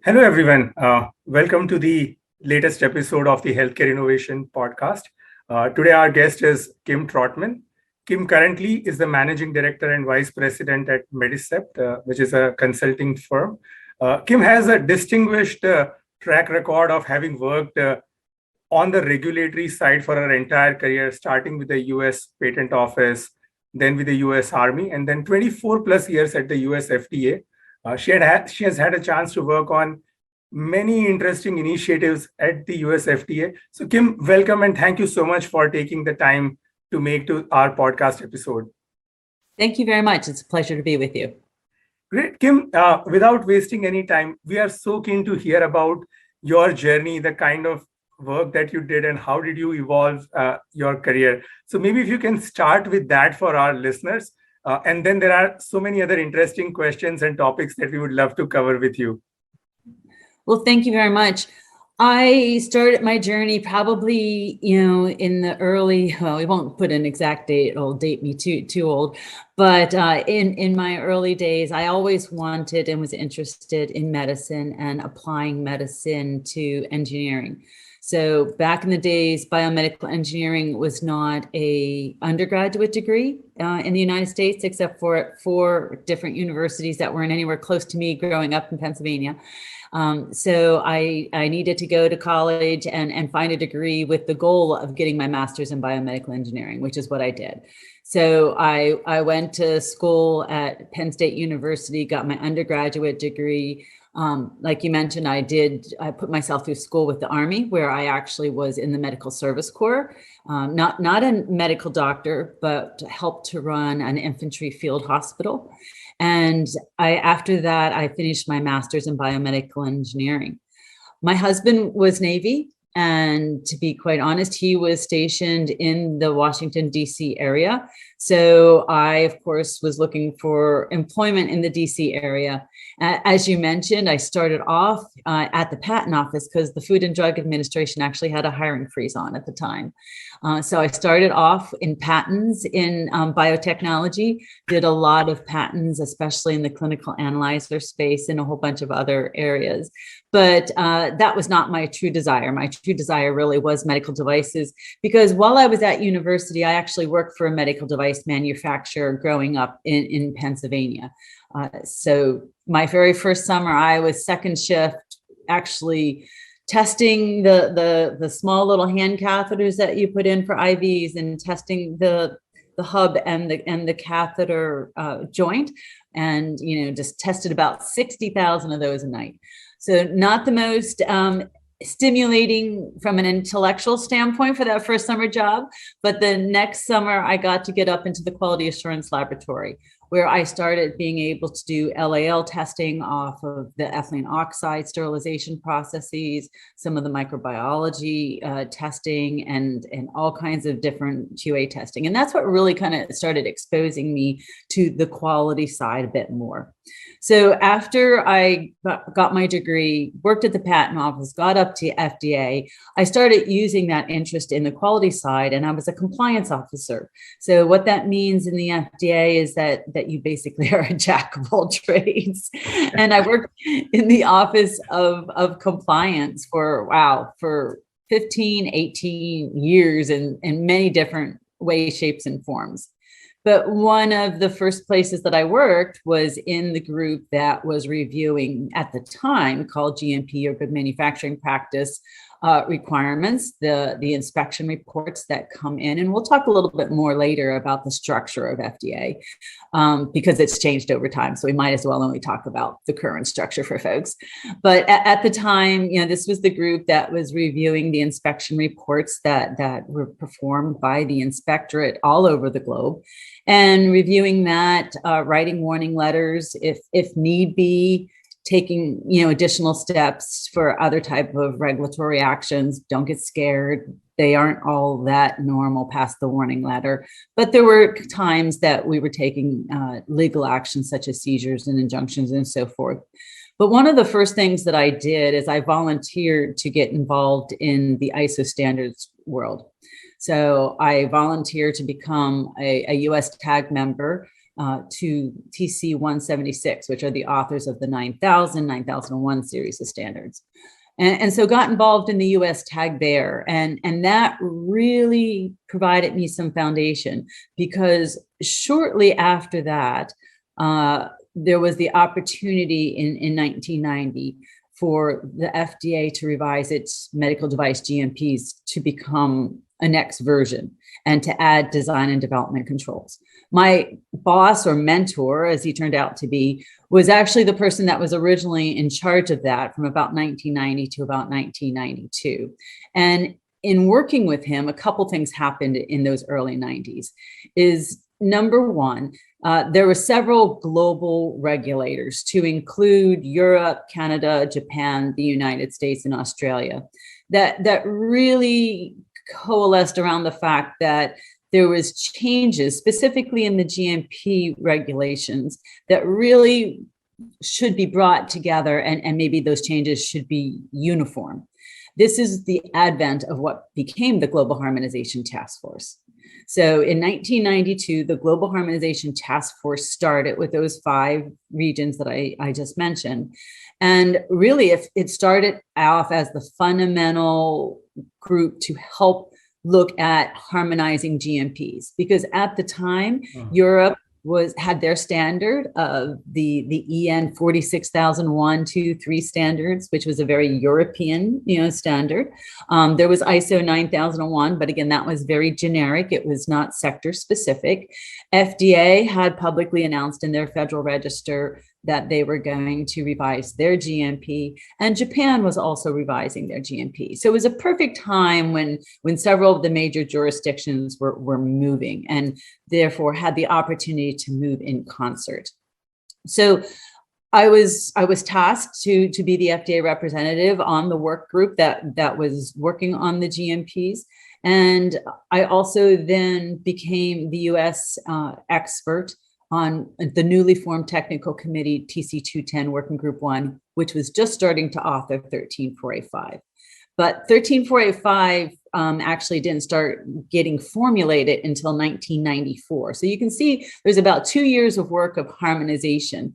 Hello, everyone. Welcome to the latest episode of the Healthcare Innovation Podcast. Today, our guest is Kim Trotman. Kim currently is the Managing Director and Vice President at Medicept, which is a consulting firm. Kim has a distinguished track record of having worked on the regulatory side for her entire career, starting with the US Patent Office, then with the US Army, and then 24 plus years at the US FDA. She has had a chance to work on many interesting initiatives at the US FDA. So, Kim, welcome and thank you so much for taking the time to make to our podcast episode. Thank you very much. It's a pleasure to be with you. Great, Kim. Without wasting any time, we are so keen to hear about your journey, the kind of work that you did, and how did you evolve your career. So maybe if you can start with that for our listeners. And then there are so many other interesting questions and topics that we would love to cover with you. Well, thank you very much. I started my journey probably, in the early, well, we won't put an exact date, it'll date me too old, but in my early days, I always wanted and was interested in medicine and applying medicine to engineering. So back in the days, biomedical engineering was not a undergraduate degree in the United States, except for 4 different universities that weren't anywhere close to me growing up in Pennsylvania. So I needed to go to college and find a degree with the goal of getting my master's in biomedical engineering, which is what I did. So I went to school at Penn State University, got my undergraduate degree. Like you mentioned, I put myself through school with the Army, where I actually was in the Medical Service Corps, not a medical doctor, but helped to run an infantry field hospital. And after that, I finished my master's in biomedical engineering. My husband was Navy. And to be quite honest, he was stationed in the Washington, D.C. area. So I, of course, was looking for employment in the D.C. area. As you mentioned, I started off at the patent office because the Food and Drug Administration actually had a hiring freeze on at the time. So I started off in patents in biotechnology, did a lot of patents, especially in the clinical analyzer space and a whole bunch of other areas. But that was not my true desire. My true desire really was medical devices, because while I was at university, I actually worked for a medical device manufacturer growing up in Pennsylvania. So my very first summer, I was second shift, actually testing the small little hand catheters that you put in for IVs and testing the hub and the catheter joint, and just tested about 60,000 of those a night. So not the most stimulating from an intellectual standpoint for that first summer job, but the next summer I got to get up into the quality assurance laboratory, where I started being able to do LAL testing off of the ethylene oxide sterilization processes, some of the microbiology testing, and all kinds of different QA testing. And that's what really kind of started exposing me to the quality side a bit more. So after I got my degree, worked at the patent office, got up to FDA, I started using that interest in the quality side, and I was a compliance officer. So what that means in the FDA is that you basically are a jack of all trades. And I worked in the office of compliance for 15, 18 years in many different ways, shapes, and forms. But one of the first places that I worked was in the group that was reviewing, at the time, called GMP, or Good Manufacturing Practice, requirements, the inspection reports that come in. And we'll talk a little bit more later about the structure of FDA, because it's changed over time. So we might as well only talk about the current structure for folks. But at the time, this was the group that was reviewing the inspection reports that were performed by the inspectorate all over the globe, and reviewing that, writing warning letters if need be, taking additional steps for other type of regulatory actions. Don't get scared. They aren't all that normal past the warning letter, but there were times that we were taking legal actions such as seizures and injunctions and so forth. But one of the first things that I did is I volunteered to get involved in the ISO standards world. So I volunteered to become a US TAG member. to TC 176, which are the authors of the 9000, 9001 series of standards. And so got involved in the US tag there. And that really provided me some foundation, because shortly after that, there was the opportunity in 1990 for the FDA to revise its medical device GMPs to become a next version and to add design and development controls. My boss, or mentor, as he turned out to be, was actually the person that was originally in charge of that from about 1990 to about 1992. And in working with him, a couple things happened in those early 90s. Is number one, there were several global regulators, to include Europe, Canada, Japan, the United States, and Australia, that really coalesced around the fact that there was changes, specifically in the GMP regulations, that really should be brought together, and maybe those changes should be uniform. This is the advent of what became the Global Harmonization Task Force. So in 1992, the Global Harmonization Task Force started with those 5 regions that I just mentioned. And really, if it started off as the fundamental group to help look at harmonizing GMPs, because at the time, Europe had their standard of the EN 46001, 2, 3 standards, which was a very European, standard. There was ISO 9001, but again, that was very generic. It was not sector specific. FDA had publicly announced in their Federal Register that they were going to revise their GMP, and Japan was also revising their GMP. So it was a perfect time when several of the major jurisdictions were moving, and therefore had the opportunity to move in concert. So I was tasked to be the FDA representative on the work group that was working on the GMPs. And I also then became the US expert on the newly formed technical committee, TC 210 Working Group 1, which was just starting to author 13485. But 13485 actually didn't start getting formulated until 1994. So you can see there's about 2 years of work of harmonization.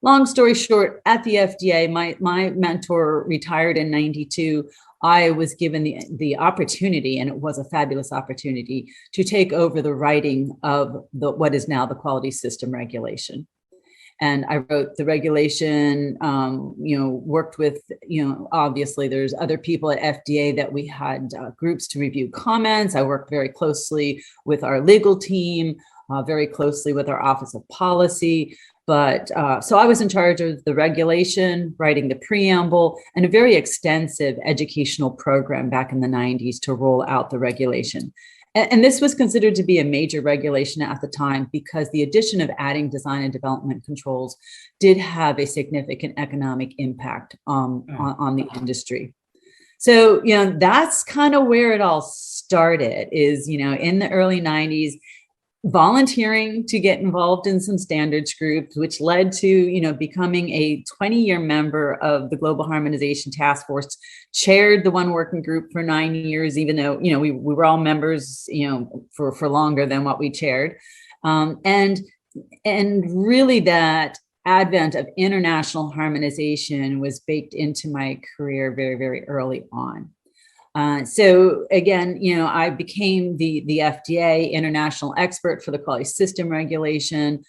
Long story short, at the FDA, my mentor retired in 92. I was given the opportunity, and it was a fabulous opportunity, to take over the writing of what is now the quality system regulation. And I wrote the regulation, worked with, obviously there's other people at FDA that we had groups to review comments. I worked very closely with our legal team, very closely with our Office of Policy. But so I was in charge of the regulation, writing the preamble, and a very extensive educational program back in the 90s to roll out the regulation. And this was considered to be a major regulation at the time, because the addition of adding design and development controls did have a significant economic impact on the industry. So, that's kind of where it all started, is, in the early 90s, volunteering to get involved in some standards groups, which led to, becoming a 20-year member of the Global Harmonization Task Force, chaired the one working group for 9 years, even though, we were all members, for longer than what we chaired. And really that advent of international harmonization was baked into my career very, very early on. So again, I became the FDA international expert for the quality system regulation,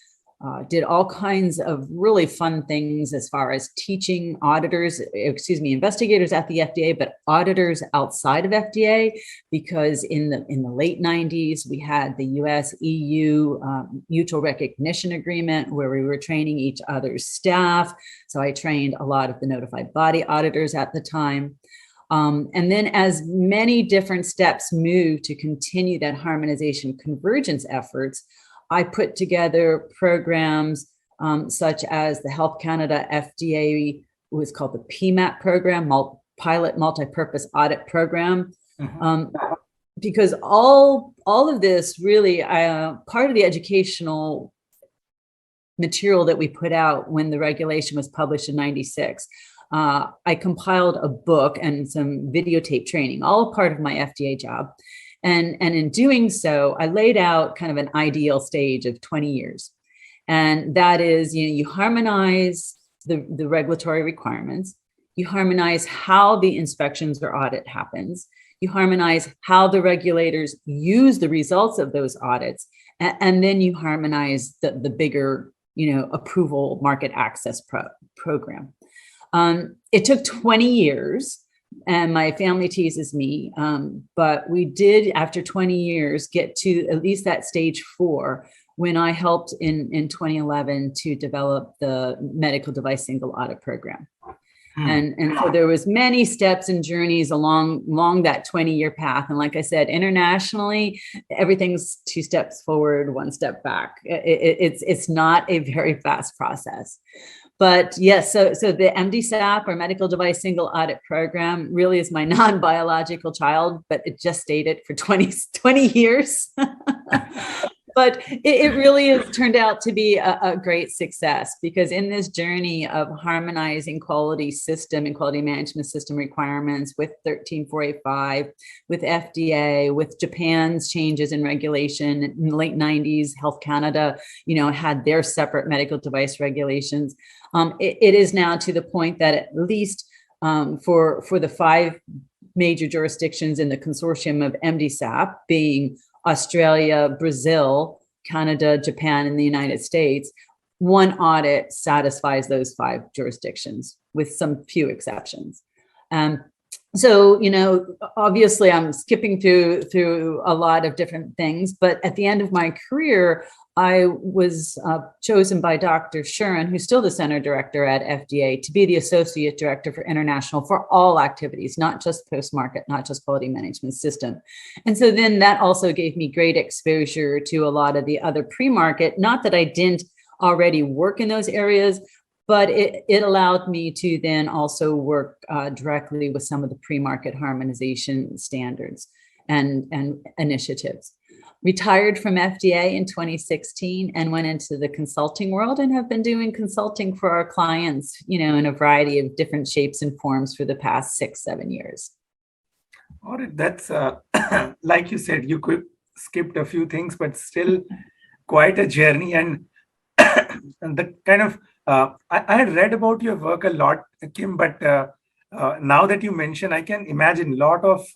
did all kinds of really fun things as far as teaching investigators at the FDA, but auditors outside of FDA, because in the late 90s, we had the US EU mutual recognition agreement where we were training each other's staff. So I trained a lot of the notified body auditors at the time. And then as many different steps moved to continue that harmonization convergence efforts, I put together programs such as the Health Canada FDA, was called the PMAP program, Pilot Multi-Purpose Audit Program. Because all of this really, part of the educational material that we put out when the regulation was published in 96, I compiled a book and some videotape training, all part of my FDA job. And in doing so, I laid out kind of an ideal stage of 20 years. And that is, you harmonize the regulatory requirements, you harmonize how the inspections or audit happens, you harmonize how the regulators use the results of those audits, and then you harmonize the bigger, approval market access program. It took 20 years, and my family teases me, but we did, after 20 years, get to at least that stage 4, when I helped in 2011 to develop the medical device single audit program. And so there was many steps and journeys along that 20-year path. And like I said, internationally, everything's 2 steps forward, 1 step back. It's not a very fast process. But yes, so the MDSAP, or Medical Device Single Audit Program, really is my non-biological child, but it just stayed for 20 years. But it really has turned out to be a great success, because in this journey of harmonizing quality system and quality management system requirements with 13485, with FDA, with Japan's changes in regulation in the late 90s, Health Canada, had their separate medical device regulations. It is now to the point that at least for the 5 major jurisdictions in the consortium of MDSAP, being Australia, Brazil, Canada, Japan, and the United States, 1 audit satisfies those 5 jurisdictions, with some few exceptions. So, obviously I'm skipping through a lot of different things, but at the end of my career, I was chosen by Dr. Shuren, who's still the center director at FDA, to be the associate director for international for all activities, not just post-market, not just quality management system. And so then that also gave me great exposure to a lot of the other pre-market, not that I didn't already work in those areas, but it allowed me to then also work directly with some of the pre-market harmonization standards and initiatives. Retired from FDA in 2016 and went into the consulting world, and have been doing consulting for our clients, in a variety of different shapes and forms for the past 6-7 years. All right, that's like you said, you could skipped a few things, but still quite a journey. And the kind of I had read about your work a lot, Kim, but now that you mention, I can imagine a lot of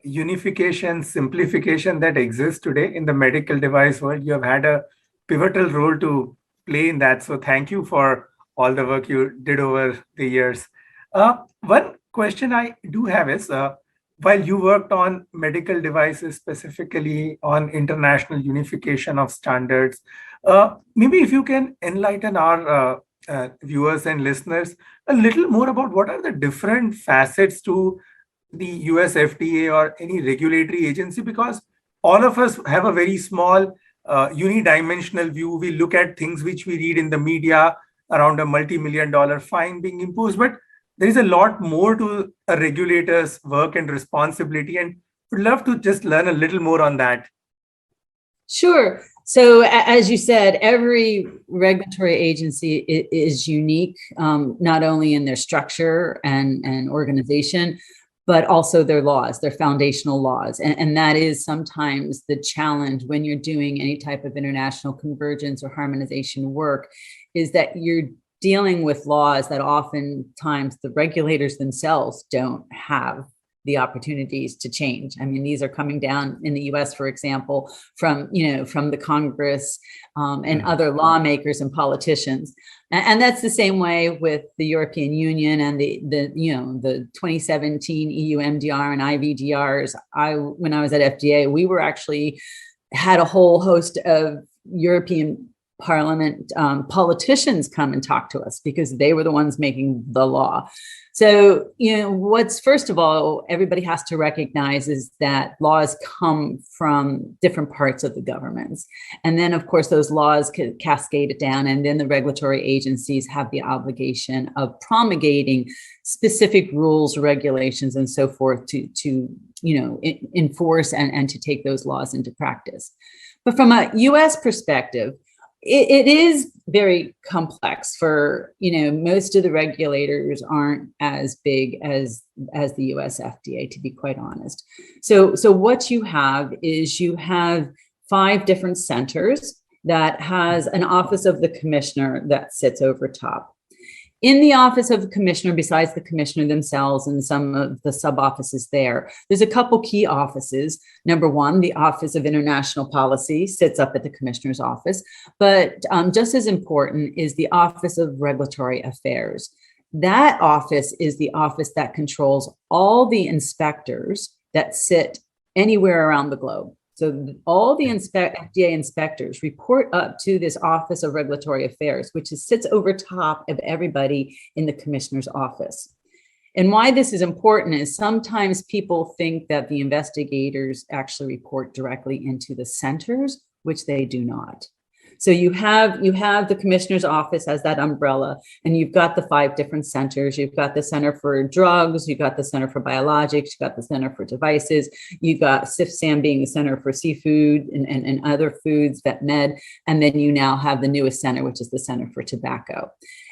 unification, simplification that exists today in the medical device world. You have had a pivotal role to play in that. So thank you for all the work you did over the years. One question I do have is, while you worked on medical devices, specifically on international unification of standards, maybe if you can enlighten our viewers and listeners a little more about what are the different facets to the US FDA or any regulatory agency, because all of us have a very small unidimensional view. We look at things which we read in the media around a multi-million-dollar fine being imposed, but there is a lot more to a regulator's work and responsibility, and would love to just learn a little more on that. Sure. So as you said, every regulatory agency is unique, not only in their structure and organization, but also their laws, their foundational laws. And that is sometimes the challenge when you're doing any type of international convergence or harmonization work, is that you're dealing with laws that oftentimes the regulators themselves don't have the opportunities to change. I mean, these are coming down in the US, for example, from the Congress and other lawmakers and politicians. And that's the same way with the European Union and the 2017 EU MDR and IVDRs. When I was at FDA, we were actually had a whole host of European Parliament politicians come and talk to us because they were the ones making the law. So, what's first of all, everybody has to recognize is that laws come from different parts of the governments. And then, of course, those laws can cascade it down. And then the regulatory agencies have the obligation of promulgating specific rules, regulations, and so forth to enforce and to take those laws into practice. But from a US perspective, it is very complex. For most of the regulators aren't as big as the US FDA, to be quite honest. So what you have is 5 different centers that has an office of the commissioner that sits over top. In the office of the commissioner, besides the commissioner themselves and some of the sub offices there's a couple key offices. Number one, the Office of International Policy sits up at the commissioner's office, but just as important is the Office of Regulatory Affairs. That office is the office that controls all the inspectors that sit anywhere around the globe. So all the FDA inspectors report up to this Office of Regulatory Affairs, which sits over top of everybody in the commissioner's office. And why this is important is sometimes people think that the investigators actually report directly into the centers, which they do not. So you have the commissioner's office as that umbrella, and you've got the 5 different centers. You've got the Center for Drugs, you've got the Center for Biologics, you've got the Center for Devices, you've got CIFSAM being the Center for Seafood and other foods, VetMed, and then you now have the newest center, which is the Center for Tobacco.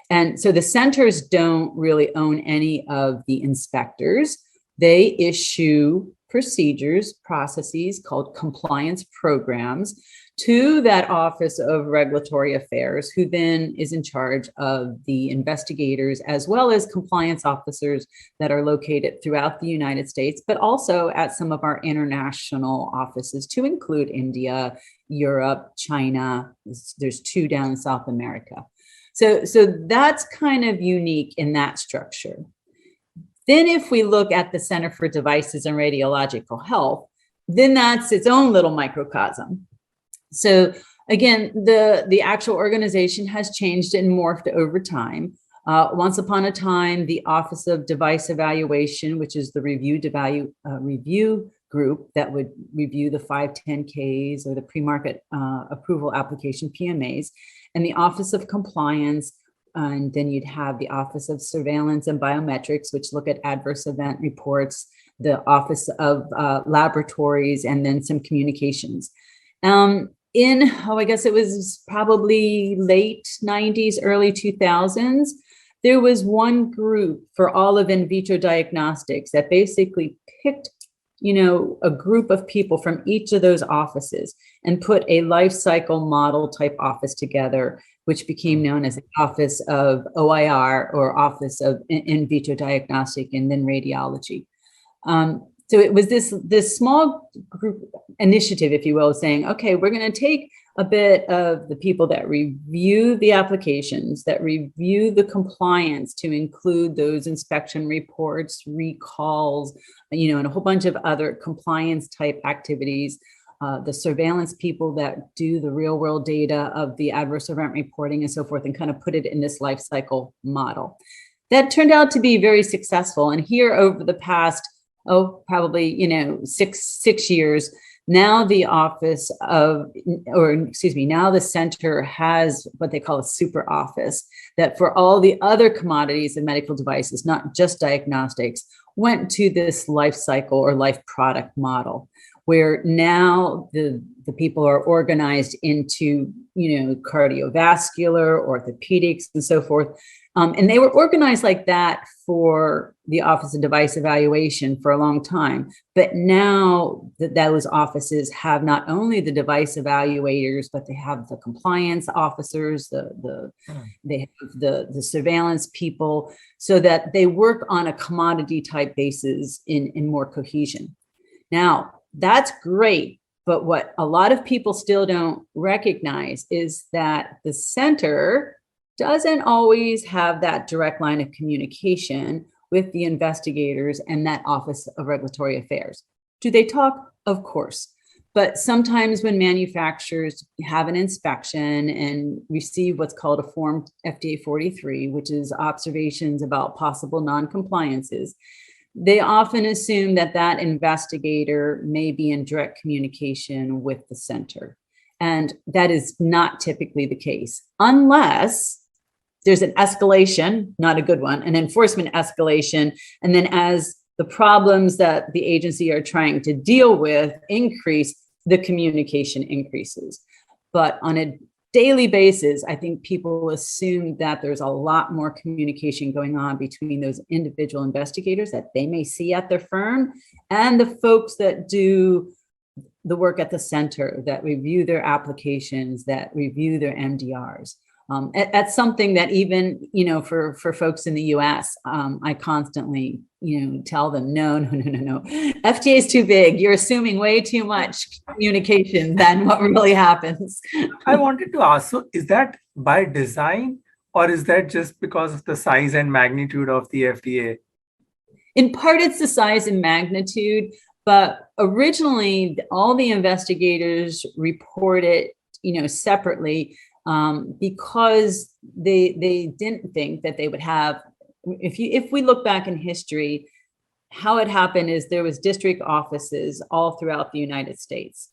And so the centers don't really own any of the inspectors. They issue processes called compliance programs to that Office of Regulatory Affairs, who then is in charge of the investigators as well as compliance officers that are located throughout the United States, but also at some of our international offices to include India, Europe, China. There's 2 down in South America. So that's kind of unique in that structure. Then if we look at the Center for Devices and Radiological Health, then that's its own little microcosm. So again, the actual organization has changed and morphed over time. Once upon a time, the Office of Device Evaluation, which is the review group that would review the 510Ks or the pre-market approval application PMAs, and the Office of Compliance, and then you'd have the Office of Surveillance and Biometrics, which look at adverse event reports, the Office of Laboratories, and then some communications. I guess it was probably late 90s, early 2000s, there was one group for all of in vitro diagnostics that basically picked, a group of people from each of those offices and put a life cycle model type office together, which became known as the Office of OIR, or Office of In Vitro Diagnostic and then Radiology. So it was this small group initiative, if you will, saying, okay, we're going to take a bit of the people that review the applications, that review the compliance to include those inspection reports, recalls, and a whole bunch of other compliance type activities, the surveillance people that do the real world data of the adverse event reporting and so forth, and kind of put it in this life cycle model. That turned out to be very successful. And here over the past probably, six years, now the now the center has what they call a super office that for all the other commodities and medical devices, not just diagnostics, went to this life cycle or life product model, where now the people are organized into, cardiovascular, orthopedics, and so forth. And they were organized like that for the Office of Device Evaluation for a long time. But now those offices have not only the device evaluators, but they have the compliance officers, they have the surveillance people, so that they work on a commodity type basis in more cohesion. Now, that's great. But what a lot of people still don't recognize is that the center doesn't always have that direct line of communication with the investigators and that Office of Regulatory Affairs. Do they talk? Of course. But sometimes when manufacturers have an inspection and receive what's called a Form FDA 43, which is observations about possible non-compliances, they often assume that investigator may be in direct communication with the center. And that is not typically the case, unless there's an escalation, not a good one, an enforcement escalation. And then as the problems that the agency are trying to deal with increase, the communication increases. But on a daily basis, I think people assume that there's a lot more communication going on between those individual investigators that they may see at their firm and the folks that do the work at the center, that review their applications, that review their MDRs. That's something that even, for folks in the US, I constantly, tell them, no. FDA is too big. You're assuming way too much communication than what really happens. I wanted to ask, so is that by design or is that just because of the size and magnitude of the FDA? In part, it's the size and magnitude, but originally all the investigators reported, separately, because they didn't think that they would have. If we look back in history, how it happened is there was district offices all throughout the United States,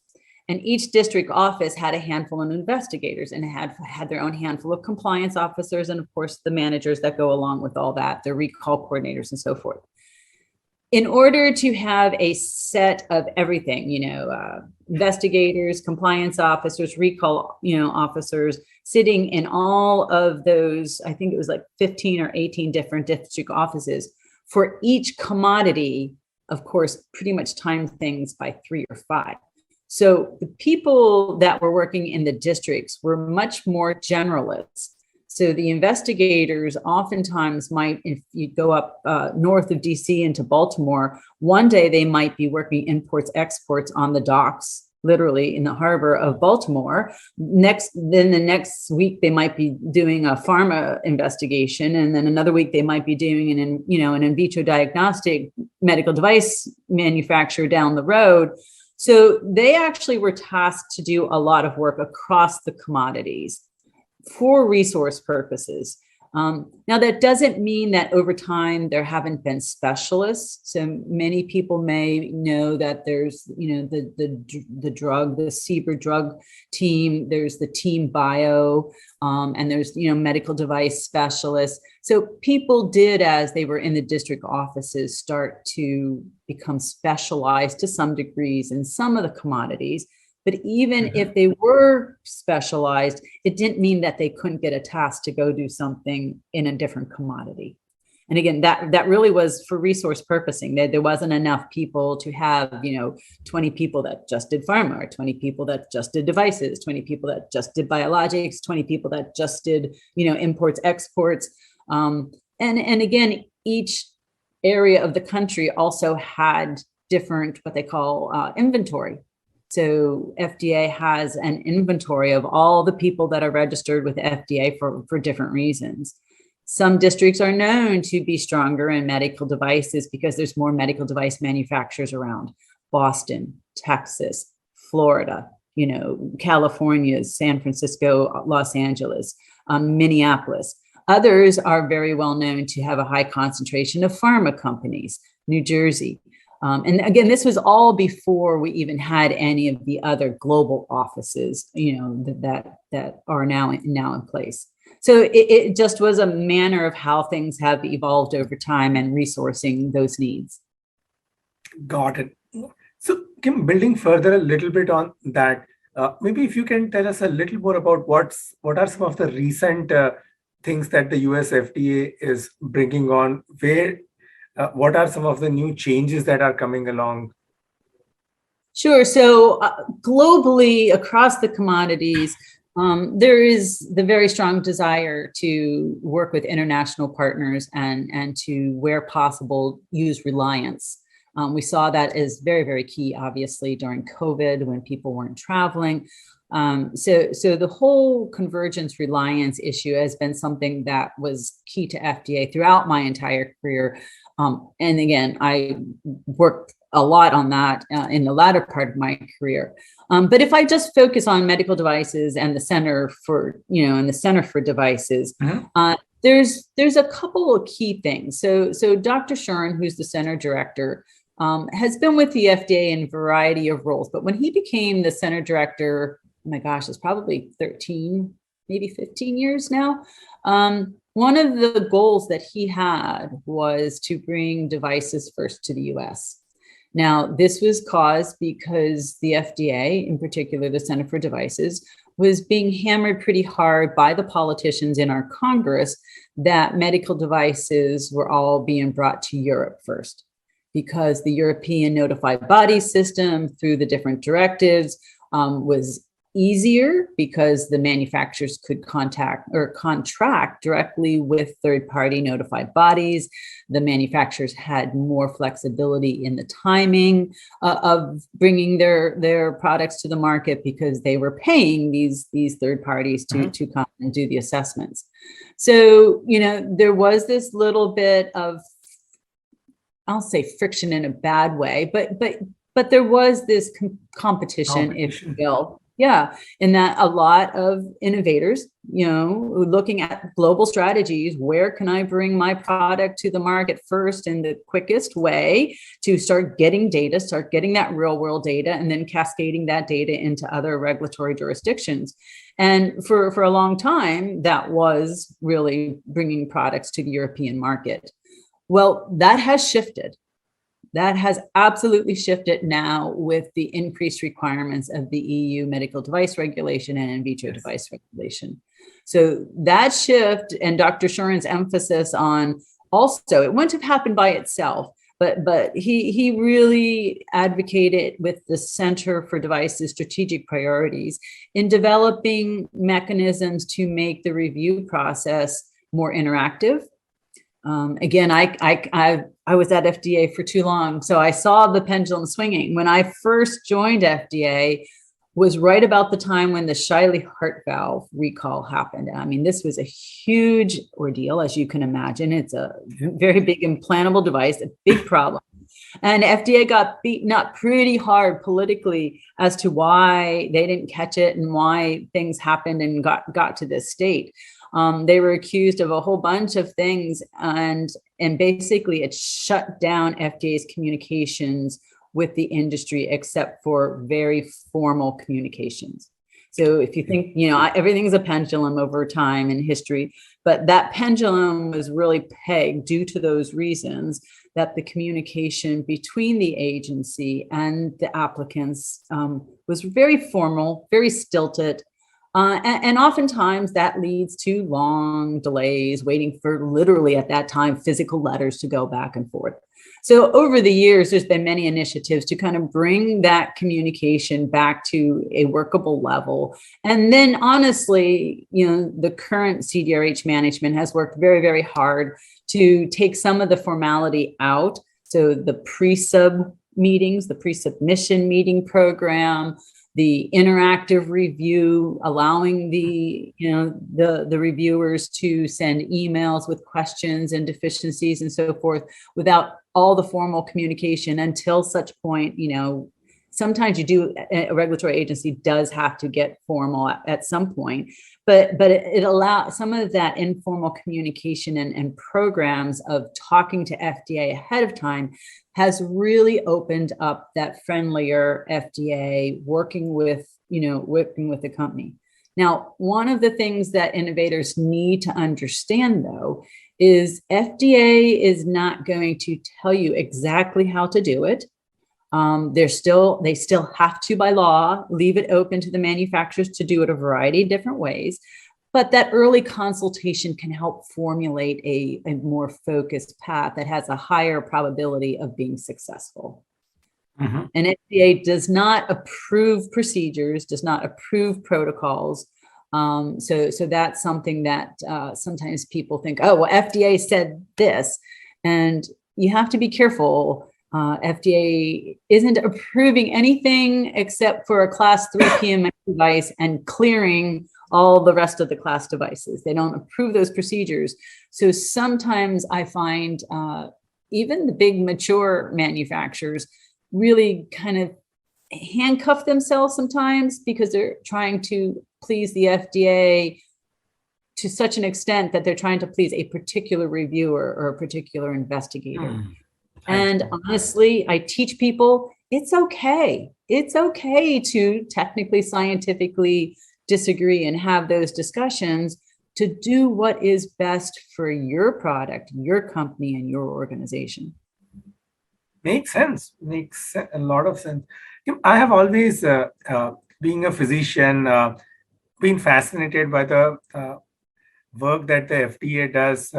and each district office had a handful of investigators and had their own handful of compliance officers, and of course the managers that go along with all that, the recall coordinators and so forth. In order to have a set of everything, investigators, compliance officers, recall, officers sitting in all of those, I think it was like 15 or 18 different district offices for each commodity, of course, pretty much timed things by 3 or 5. So the people that were working in the districts were much more generalists. So the investigators oftentimes might, if you go up north of DC into Baltimore, one day they might be working imports, exports on the docks, literally in the harbor of Baltimore. Then the next week they might be doing a pharma investigation, and then another week they might be doing an in vitro diagnostic medical device manufacturer down the road. So they actually were tasked to do a lot of work across the commodities for resource purposes. Now, that doesn't mean that over time there haven't been specialists. So many people may know that there's, the CBER drug team, there's the team bio, and there's, medical device specialists. So people did, as they were in the district offices, start to become specialized to some degrees in some of the commodities. But even if they were specialized, it didn't mean that they couldn't get a task to go do something in a different commodity. And again, that really was for resource purposing. There wasn't enough people to have, 20 people that just did pharma, or 20 people that just did devices, 20 people that just did biologics, 20 people that just did, imports, exports. And again, each area of the country also had different, what they call inventory. So FDA has an inventory of all the people that are registered with FDA for different reasons. Some districts are known to be stronger in medical devices because there's more medical device manufacturers around. Boston, Texas, Florida, California, San Francisco, Los Angeles, Minneapolis. Others are very well known to have a high concentration of pharma companies, New Jersey. And again, this was all before we even had any of the other global offices, that are now in place. So it just was a manner of how things have evolved over time and resourcing those needs. Got it. So, Kim, building further a little bit on that, maybe if you can tell us a little more about what are some of the recent things that the US FDA is bringing on, what are some of the new changes that are coming along? Sure. So globally, across the commodities, there is the very strong desire to work with international partners and to, where possible, use reliance. We saw that as very, very key, obviously, during COVID when people weren't traveling. So the whole convergence reliance issue has been something that was key to FDA throughout my entire career. And again, I worked a lot on that in the latter part of my career. But if I just focus on medical devices and the Center for, Devices, there's a couple of key things. So Dr. Shuren, who's the center director, has been with the FDA in a variety of roles. But when he became the center director, oh my gosh, it's probably 13, maybe 15 years now. One of the goals that he had was to bring devices first to the US. Now, this was caused because the FDA, in particular, the Center for Devices, was being hammered pretty hard by the politicians in our Congress that medical devices were all being brought to Europe first. because the European notified body system through the different directives was easier because the manufacturers could contact or contract directly with third-party notified bodies. The manufacturers had more flexibility in the timing of bringing their products to the market because they were paying these third parties to come and do the assessments. So, there was this little bit of, I'll say friction in a bad way, but there was this competition, if you will. Yeah, in that a lot of innovators, looking at global strategies, where can I bring my product to the market first in the quickest way to start getting data, start getting that real world data, and then cascading that data into other regulatory jurisdictions. And for a long time, that was really bringing products to the European market. Well, that has shifted. That has absolutely shifted now with the increased requirements of the EU medical device regulation and in vitro device regulation. So that shift and Dr. Shorin's emphasis on also, it wouldn't have happened by itself, but he really advocated with the Center for Devices strategic priorities in developing mechanisms to make the review process more interactive. Again, I was at FDA for too long, so I saw the pendulum swinging. When I first joined FDA was right about the time when the Shiley heart valve recall happened. I mean, this was a huge ordeal, as you can imagine. It's a very big implantable device, a big problem. And FDA got beaten up pretty hard politically as to why they didn't catch it and why things happened and got to this state. They were accused of a whole bunch of things, and basically it shut down FDA's communications with the industry, except for very formal communications. So if you think, everything's a pendulum over time in history, but that pendulum was really pegged due to those reasons that the communication between the agency and the applicants was very formal, very stilted. And oftentimes that leads to long delays, waiting for literally at that time, physical letters to go back and forth. So over the years, there's been many initiatives to kind of bring that communication back to a workable level. And then honestly, the current CDRH management has worked very, very hard to take some of the formality out. So the pre-sub meetings, the pre-submission meeting program, the interactive review, allowing the reviewers to send emails with questions and deficiencies and so forth without all the formal communication until such point, sometimes a regulatory agency does have to get formal at some point, but it allows some of that informal communication and programs of talking to FDA ahead of time has really opened up that friendlier FDA working with the company. Now, one of the things that innovators need to understand, though, is FDA is not going to tell you exactly how to do it. They still have to, by law, leave it open to the manufacturers to do it a variety of different ways. But that early consultation can help formulate a more focused path that has a higher probability of being successful. Mm-hmm. And FDA does not approve procedures, does not approve protocols. So that's something that sometimes people think, oh, well, FDA said this. And you have to be careful. FDA isn't approving anything except for a class 3 PMA device and clearing all the rest of the class devices. They don't approve those procedures. So sometimes I find even the big mature manufacturers really kind of handcuff themselves sometimes because they're trying to please the FDA to such an extent that they're trying to please a particular reviewer or a particular investigator. And honestly, I teach people, it's okay. It's okay to technically, scientifically disagree and have those discussions to do what is best for your product, your company, and your organization. Makes sense. Makes a lot of sense. I have always, being a physician, been fascinated by the work that the FDA does,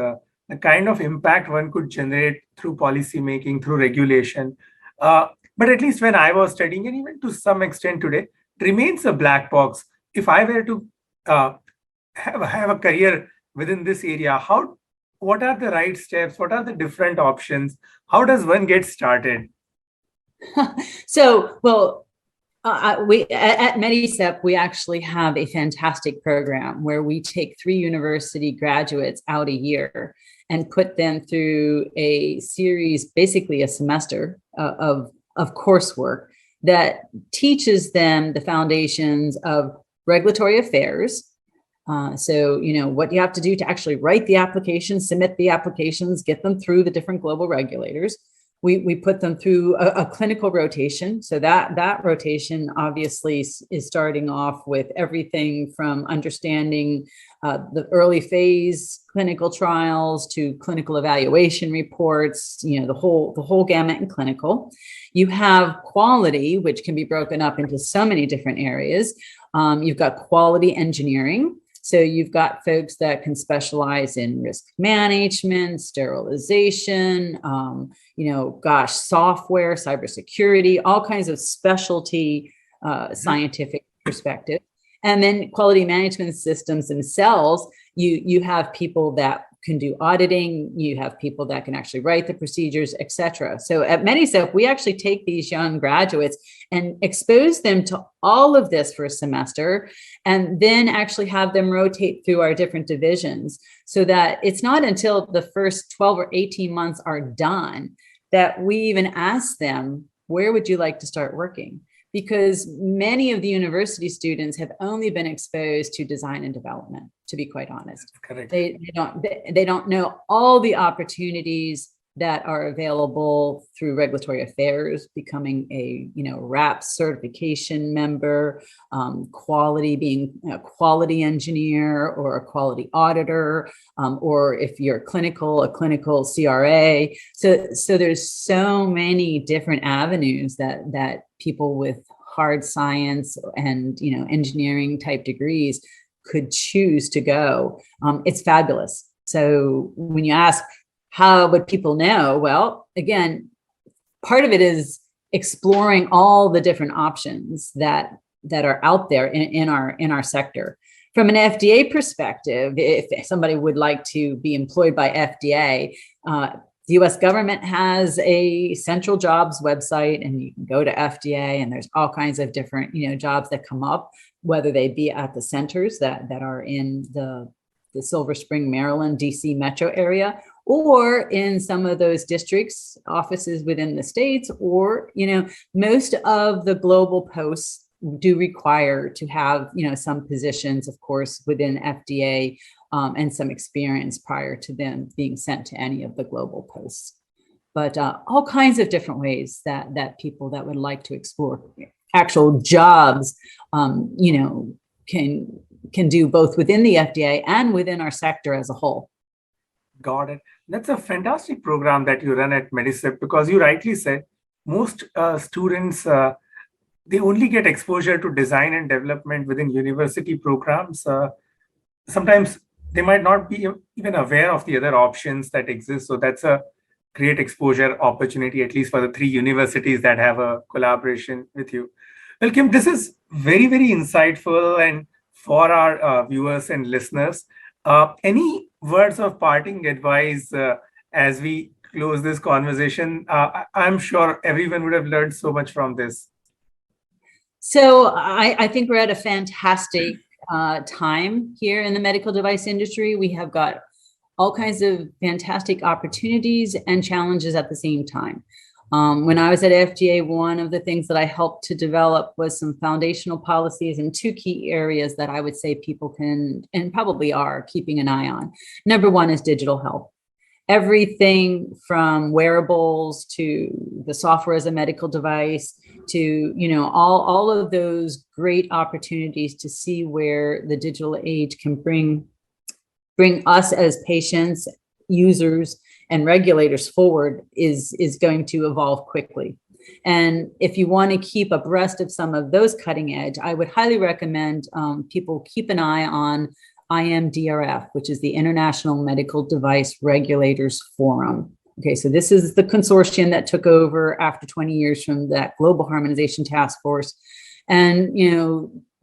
the kind of impact one could generate through policy making, through regulation. But at least when I was studying, and even to some extent today, it remains a black box. If I were to have a career within this area, what are the right steps? What are the different options? How does one get started? So, well, we at Medicep, we actually have a fantastic program where we take 3 university graduates out a year and put them through a series, basically a semester of coursework that teaches them the foundations of regulatory affairs. So, what you have to do to actually write the applications, submit the applications, get them through the different global regulators. We put them through a clinical rotation. So that rotation obviously is starting off with everything from understanding the early phase clinical trials to clinical evaluation reports, the whole gamut in clinical. You have quality, which can be broken up into so many different areas. You've got quality engineering. So you've got folks that can specialize in risk management, sterilization, software, cybersecurity, all kinds of specialty scientific perspective. And then quality management systems themselves, you have people that can do auditing, you have people that can actually write the procedures, et cetera. So at Medicep, we actually take these young graduates and expose them to all of this for a semester, and then actually have them rotate through our different divisions so that it's not until the first 12 or 18 months are done that we even ask them, where would you like to start working? Because many of the university students have only been exposed to design and development, to be quite honest. Correct. They don't know all the opportunities that are available through regulatory affairs, becoming a RAP certification member, quality, being a quality engineer or a quality auditor, or if you're a clinical CRA. So there's so many different avenues that people with hard science and engineering type degrees could choose to go. It's fabulous. So when you ask, how would people know? Well, again, part of it is exploring all the different options that are out there in our sector. From an FDA perspective, if somebody would like to be employed by FDA, the U.S. government has a central jobs website, and you can go to FDA, and there's all kinds of different jobs that come up, whether they be at the centers that are in the Silver Spring, Maryland, DC metro area, or in some of those districts, offices within the states, or, most of the global posts do require to have, some positions, of course, within FDA and some experience prior to them being sent to any of the global posts. But all kinds of different ways that people that would like to explore actual jobs, can do both within the FDA and within our sector as a whole. Got it. That's a fantastic program that you run at Medicep, because you rightly said most students, they only get exposure to design and development within university programs. Sometimes they might not be even aware of the other options that exist. So that's a great exposure opportunity, at least for the 3 universities that have a collaboration with you. Well, Kim, this is very, very insightful, and for our viewers and listeners, any words of parting advice as we close this conversation? I'm sure everyone would have learned so much from this. So I think we're at a fantastic time here in the medical device industry. We have got all kinds of fantastic opportunities and challenges at the same time. When I was at FDA, one of the things that I helped to develop was some foundational policies in 2 key areas that I would say people can and probably are keeping an eye on. Number 1 is digital health. Everything from wearables to the software as a medical device to, all of those great opportunities to see where the digital age can bring us as patients, users, and regulators forward is going to evolve quickly. And if you want to keep abreast of some of those cutting edge, I would highly recommend people keep an eye on IMDRF, which is the International Medical Device Regulators Forum. Okay, so this is the consortium that took over after 20 years from that Global Harmonization Task Force. And,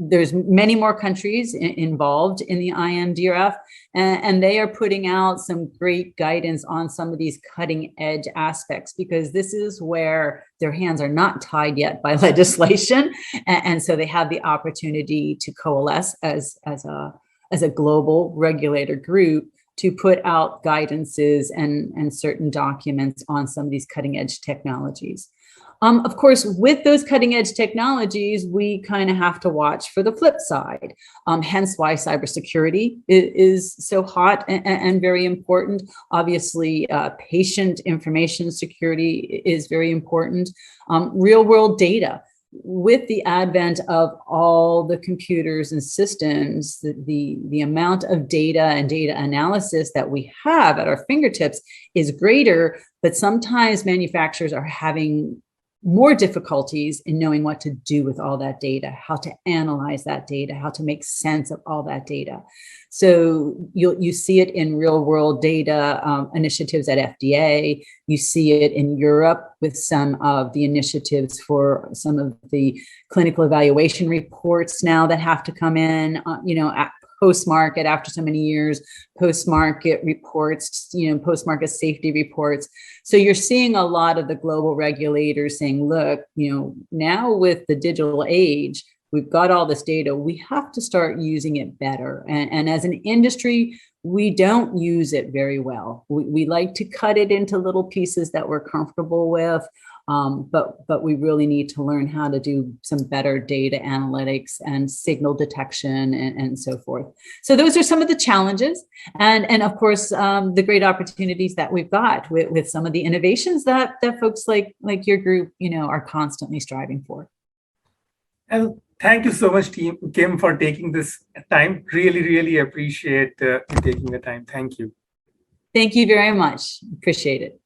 there's many more countries involved in the IMDRF, and they are putting out some great guidance on some of these cutting edge aspects, because this is where their hands are not tied yet by legislation. And so they have the opportunity to coalesce as a global regulator group to put out guidances and certain documents on some of these cutting edge technologies. Of course, with those cutting edge technologies, we kind of have to watch for the flip side. Hence why cybersecurity is so hot and very important. Obviously, patient information security is very important. Real world data. With the advent of all the computers and systems, the amount of data and data analysis that we have at our fingertips is greater, but sometimes manufacturers are having more difficulties in knowing what to do with all that data, how to analyze that data, how to make sense of all that data. So you see it in real world data initiatives at FDA. You see it in Europe with some of the initiatives for some of the clinical evaluation reports now that have to come in, at post-market after so many years, post-market reports, post-market safety reports. So you're seeing a lot of the global regulators saying, look, now with the digital age, we've got all this data, we have to start using it better. And as an industry, we don't use it very well. We like to cut it into little pieces that we're comfortable with. But we really need to learn how to do some better data analytics and signal detection and so forth. So those are some of the challenges, and of course the great opportunities that we've got with some of the innovations that folks like your group are constantly striving for. And thank you so much, Kim, for taking this time. Really, really appreciate you taking the time. Thank you. Thank you very much. Appreciate it.